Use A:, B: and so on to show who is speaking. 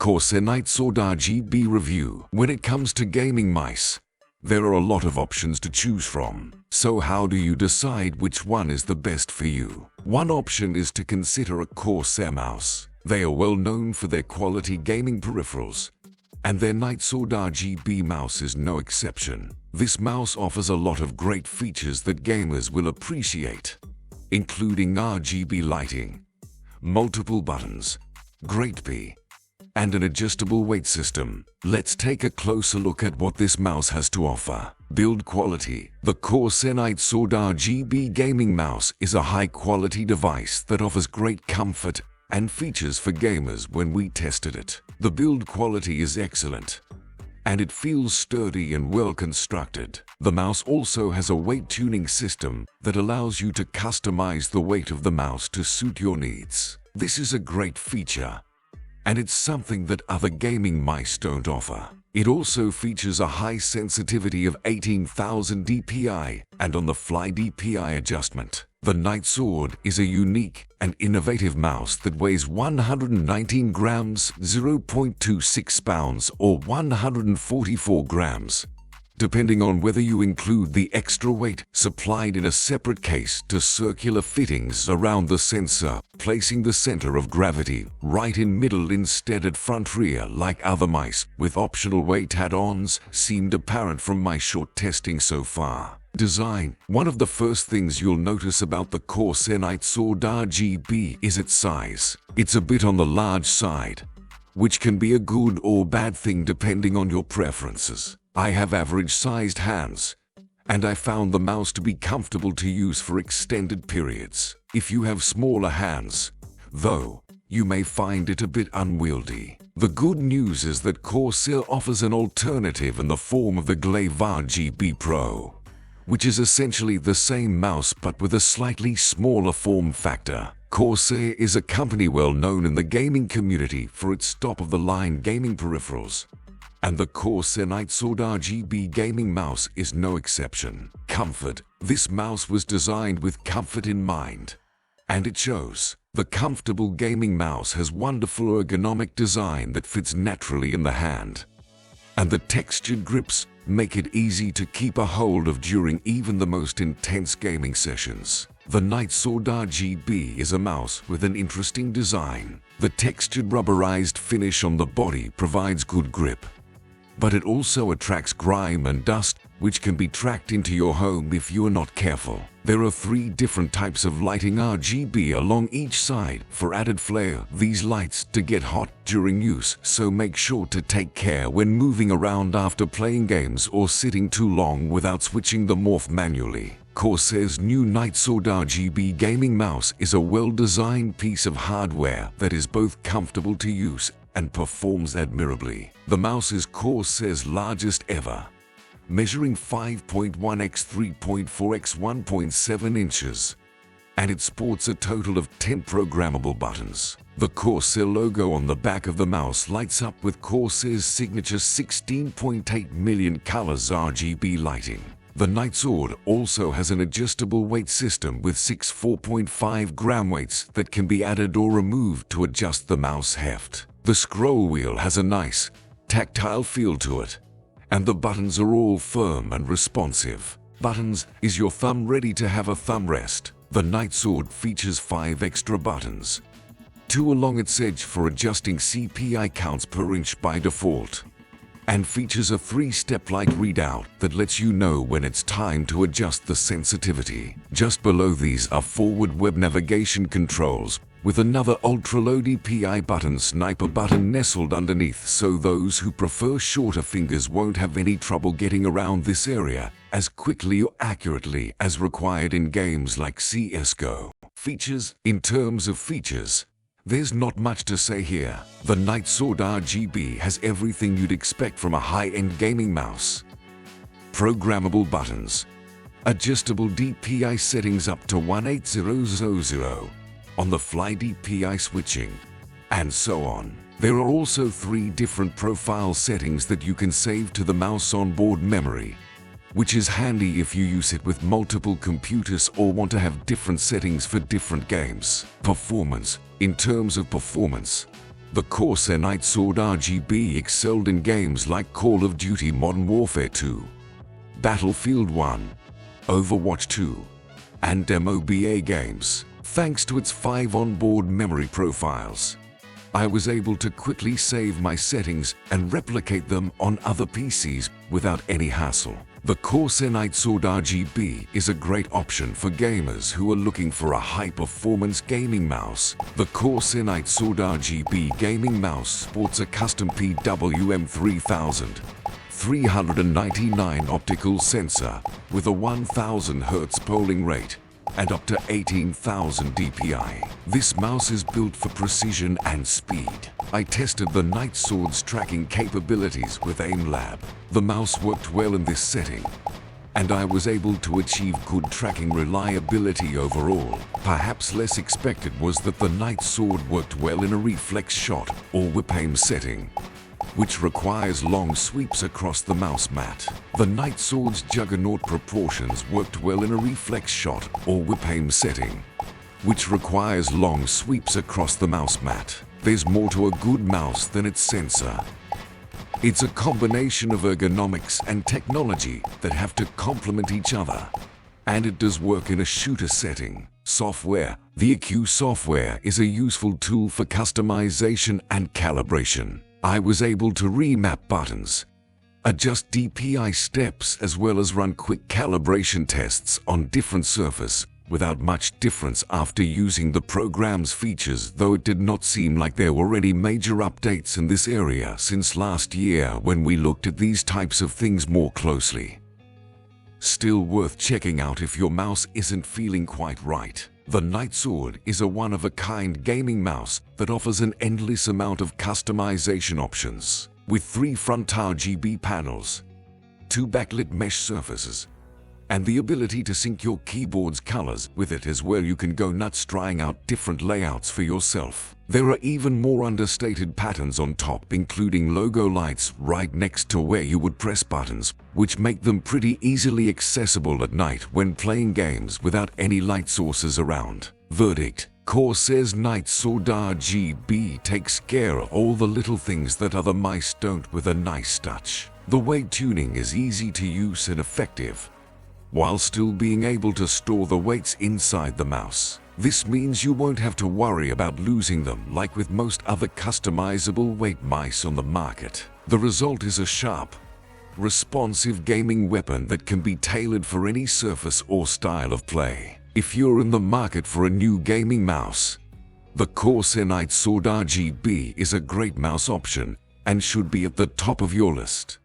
A: Corsair Nightsword RGB review. When it comes to gaming mice, there are a lot of options to choose from. So how do you decide which one is the best for you? One option is to consider a Corsair mouse. They are well known for their quality gaming peripherals, and their Nightsword RGB mouse is no exception. This mouse offers a lot of great features that gamers will appreciate, including RGB lighting, multiple buttons, great P, and an adjustable weight system. Let's take a closer look at what this mouse has to offer. Build quality. The Corsair Nightsword RGB gaming mouse is a high-quality device that offers great comfort and features for gamers. When we tested it, the build quality is excellent, and it feels sturdy and well constructed. The mouse also has a weight tuning system that allows you to customize the weight of the mouse to suit your needs. This is a great feature, and it's something that other gaming mice don't offer. It also features a high sensitivity of 18,000 dpi and on-the-fly dpi adjustment. The Nightsword is a unique and innovative mouse that weighs 119 grams, 0.26 pounds, or 144 grams, depending on whether you include the extra weight supplied in a separate case to circular fittings around the sensor, placing the center of gravity right in middle instead of front rear like other mice with optional weight add-ons seemed apparent from my short testing so far. Design. One of the first things you'll notice about the Corsair Nightsword RGB is its size. It's a bit on the large side, which can be a good or bad thing depending on your preferences. I have average-sized hands, and I found the mouse to be comfortable to use for extended periods. If you have smaller hands, though, you may find it a bit unwieldy. The good news is that Corsair offers an alternative in the form of the Glaive RGB Pro, which is essentially the same mouse but with a slightly smaller form factor. Corsair is a company well known in the gaming community for its top-of-the-line gaming peripherals, and the Corsair Nightsword RGB gaming mouse is no exception. Comfort. This mouse was designed with comfort in mind, and it shows. The comfortable gaming mouse has wonderful ergonomic design that fits naturally in the hand, and the textured grips make it easy to keep a hold of during even the most intense gaming sessions. The Nightsword RGB is a mouse with an interesting design. The textured rubberized finish on the body provides good grip, but it also attracts grime and dust, which can be tracked into your home if you are not careful. There are 3 different types of lighting RGB along each side for added flair. These lights to get hot during use, so make sure to take care when moving around after playing games or sitting too long without switching them off manually. Corsair's new Nightsword RGB gaming mouse is a well-designed piece of hardware that is both comfortable to use and performs admirably. The mouse is Corsair's largest ever, measuring 5.1 x 3.4 x 1.7 inches, and it sports a total of 10 programmable buttons. The Corsair logo on the back of the mouse lights up with Corsair's signature 16.8 million colors RGB lighting. The Nightsword also has an adjustable weight system with 6 4.5 gram weights that can be added or removed to adjust the mouse heft. The scroll wheel has a nice, tactile feel to it, and the buttons are all firm and responsive. Buttons. Is your thumb ready to have a thumb rest? The Nightsword features 5 extra buttons, 2 along its edge for adjusting CPI counts per inch by default, and features a 3-step light readout that lets you know when it's time to adjust the sensitivity. Just below these are forward web navigation controls, with another ultra-low DPI button, sniper button nestled underneath, so those who prefer shorter fingers won't have any trouble getting around this area as quickly or accurately as required in games like CSGO. Features. In terms of features, there's not much to say here. The Nightsword RGB has everything you'd expect from a high-end gaming mouse. Programmable buttons, adjustable DPI settings up to 18000, on-the-fly DPI switching, and so on. There are also 3 different profile settings that you can save to the mouse onboard memory, which is handy if you use it with multiple computers or want to have different settings for different games. Performance. In terms of performance, The Corsair Nightsword RGB excelled in games like Call of Duty Modern Warfare 2, Battlefield 1, Overwatch 2, and MOBA games. Thanks to its 5 onboard memory profiles, I was able to quickly save my settings and replicate them on other PCs without any hassle. The Corsair Nightsword RGB is a great option for gamers who are looking for a high-performance gaming mouse. The Corsair Nightsword RGB gaming mouse sports a custom PWM 3000 399 optical sensor with a 1000 Hz polling rate and up to 18,000 dpi. This mouse is built for precision and speed. I tested the Nightsword's tracking capabilities with AimLab. The mouse worked well in this setting, and I was able to achieve good tracking reliability overall. Perhaps less expected was that the Nightsword worked well in a reflex shot or whip aim setting, which requires long sweeps across the mouse mat. The Nightsword's juggernaut proportions worked well in a reflex shot or whip aim setting, which requires long sweeps across the mouse mat. There's more to a good mouse than its sensor. It's a combination of ergonomics and technology that have to complement each other. And it does work in a shooter setting. Software. The EQ software is a useful tool for customization and calibration. I was able to remap buttons, adjust DPI steps, as well as run quick calibration tests on different surfaces without much difference after using the program's features, though it did not seem like there were any major updates in this area since last year when we looked at these types of things more closely. Still worth checking out if your mouse isn't feeling quite right. The Nightsword is a one-of-a-kind gaming mouse that offers an endless amount of customization options. With 3 front RGB panels, 2 backlit mesh surfaces, and the ability to sync your keyboard's colors with it as well, you can go nuts trying out different layouts for yourself. There are even more understated patterns on top, including logo lights right next to where you would press buttons, which make them pretty easily accessible at night when playing games without any light sources around. Verdict: Corsair's Nightsword RGB takes care of all the little things that other mice don't with a nice touch. The weight tuning is easy to use and effective, while still being able to store the weights inside the mouse. This means you won't have to worry about losing them like with most other customizable weight mice on the market. The result is a sharp, responsive gaming weapon that can be tailored for any surface or style of play. If you're in the market for a new gaming mouse, the Corsair Nightsword RGB is a great mouse option and should be at the top of your list.